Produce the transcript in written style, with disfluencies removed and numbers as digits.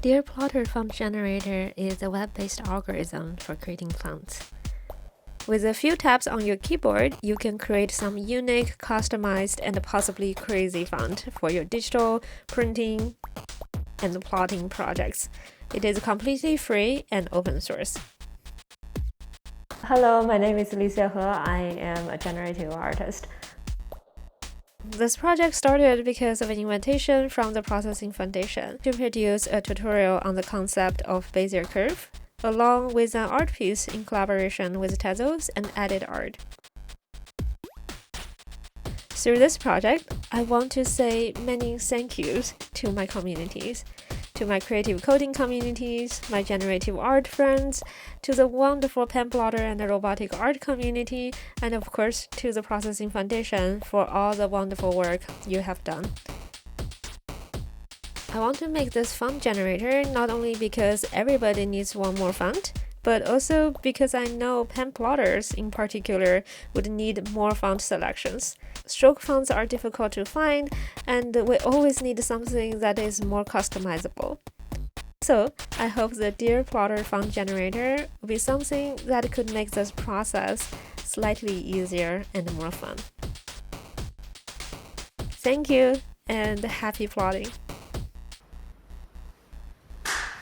DearPlotter Font Generator is a web-based algorithm for creating fonts. With a few taps on your keyboard, you can create some unique, customized, and possibly crazy font for your digital, printing, and plotting projects. It is completely free and open source. Hello, my name is Licia He. I am a generative artist. This project started because of an invitation from the Tezos Foundation to produce a tutorial on the concept of Bézier curve, along with an art piece in collaboration with Tezos and EditArt. Through this project, I want to say many thank yous to my communities, to my creative coding communities, my generative art friends, to the wonderful pen plotter and the robotic art community, and of course to the Tezos Foundation for all the wonderful work you have done. I want to make this font generator not only because everybody needs one more font, but also because I know pen plotters in particular would need more font selections. Stroke fonts are difficult to find, and we always need something that is more customizable. So, I hope the DearPlotter Font Generator will be something that could make this process slightly easier and more fun. Thank you, and happy plotting!